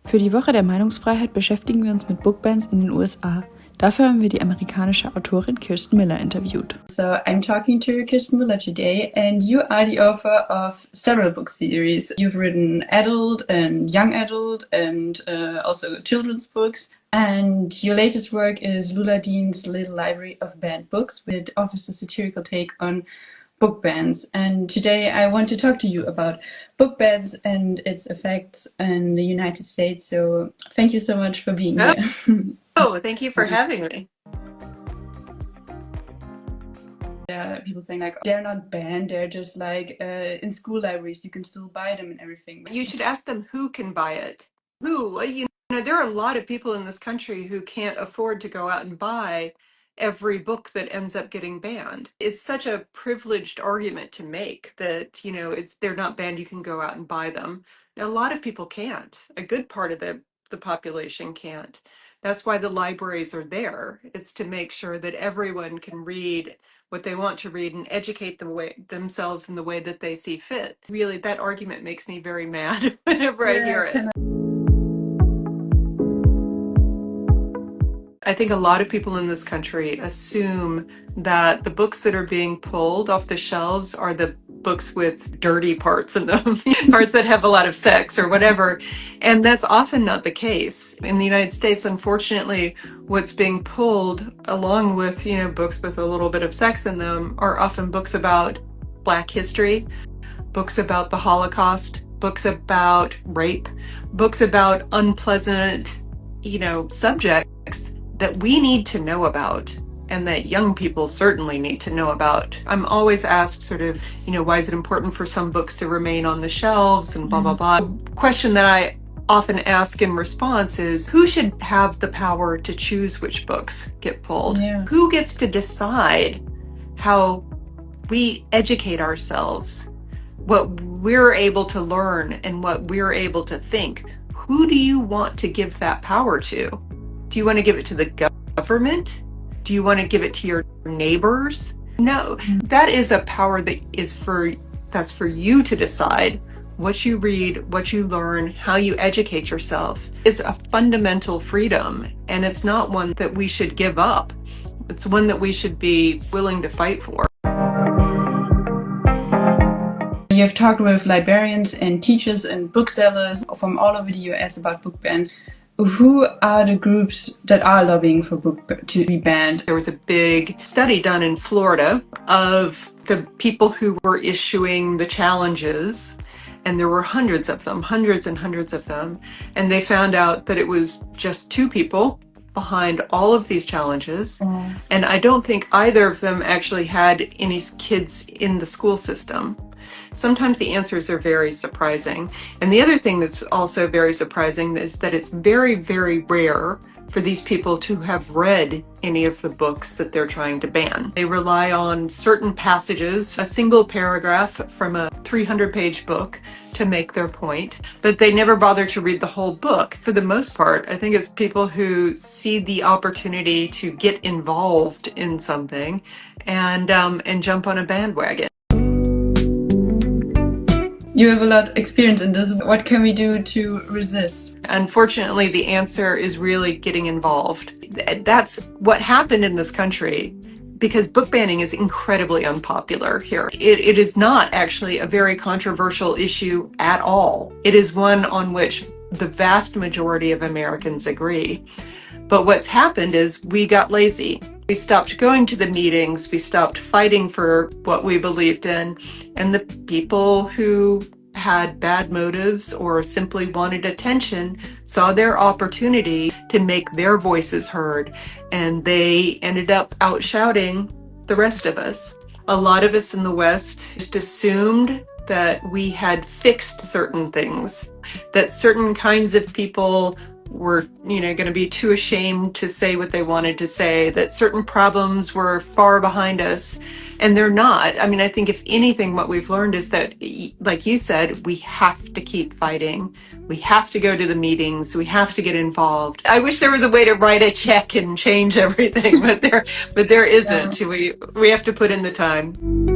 Für die Woche der Meinungsfreiheit beschäftigen wir uns mit Bookbans in den USA. Dafür haben wir die amerikanische Autorin Kirsten Miller interviewt. So I'm talking to Kirsten Miller today, and you are the author of several book series. You've written adult and young adult and also children's books. And your latest work is Lula Dean's Little Library of Banned Books, which offers a satirical take on book bans. And today I want to talk to you about book bans and its effects in the United States. So thank you so much for being here. Thank you for having me. People saying like they're not banned, they're just like in school libraries, you can still buy them and everything. You should ask them who can buy it. Who? You know, there are a lot of people in this country who can't afford to go out and buy every book that ends up getting banned. It's such a privileged argument to make that, you know, they're not banned, you can go out and buy them. A lot of people can't. A good part of the population can't. That's why the libraries are there. It's to make sure that everyone can read what they want to read and educate themselves in the way that they see fit. Really, that argument makes me very mad whenever I hear it. I think a lot of people in this country assume that the books that are being pulled off the shelves are the books with dirty parts in them, parts that have a lot of sex or whatever. And that's often not the case. In the United States, unfortunately, what's being pulled along with, you know, books with a little bit of sex in them are often books about Black history, books about the Holocaust, books about rape, books about unpleasant, you know, subjects that we need to know about and that young people certainly need to know about. I'm always asked sort of, you know, why is it important for some books to remain on the shelves and blah, blah, blah. The question that I often ask in response is, who should have the power to choose which books get pulled? Yeah. Who gets to decide how we educate ourselves, what we're able to learn and what we're able to think? Who do you want to give that power to? Do you want to give it to the government? Do you want to give it to your neighbors? No, that is a power that's for you to decide what you read, what you learn, how you educate yourself. It's a fundamental freedom, and it's not one that we should give up. It's one that we should be willing to fight for. You've talked with librarians and teachers and booksellers from all over the US about book bans. Who are the groups that are lobbying for book to be banned? There was a big study done in Florida of the people who were issuing the challenges, and there were hundreds of them, hundreds and hundreds of them, and they found out that it was just two people behind all of these challenges, and I don't think either of them actually had any kids in the school system. Sometimes the answers are very surprising. And the other thing that's also very surprising is that it's very, very rare for these people to have read any of the books that they're trying to ban. They rely on certain passages, a single paragraph from a 300-page book to make their point, but they never bother to read the whole book. For the most part, I think it's people who see the opportunity to get involved in something and jump on a bandwagon. You have a lot of experience in this. What can we do to resist? Unfortunately, the answer is really getting involved. That's what happened in this country because book banning is incredibly unpopular here. It is not actually a very controversial issue at all. It is one on which the vast majority of Americans agree. But what's happened is we got lazy. We stopped going to the meetings, we stopped fighting for what we believed in, and the people who had bad motives or simply wanted attention saw their opportunity to make their voices heard, and they ended up out-shouting the rest of us. A lot of us in the West just assumed that we had fixed certain things, that certain kinds of people were, you know, going to be too ashamed to say what they wanted to say, that certain problems were far behind us, and they're not. I mean, I think if anything, what we've learned is that, like you said, we have to keep fighting. We have to go to the meetings. We have to get involved. I wish there was a way to write a check and change everything, but there isn't. We have to put in the time.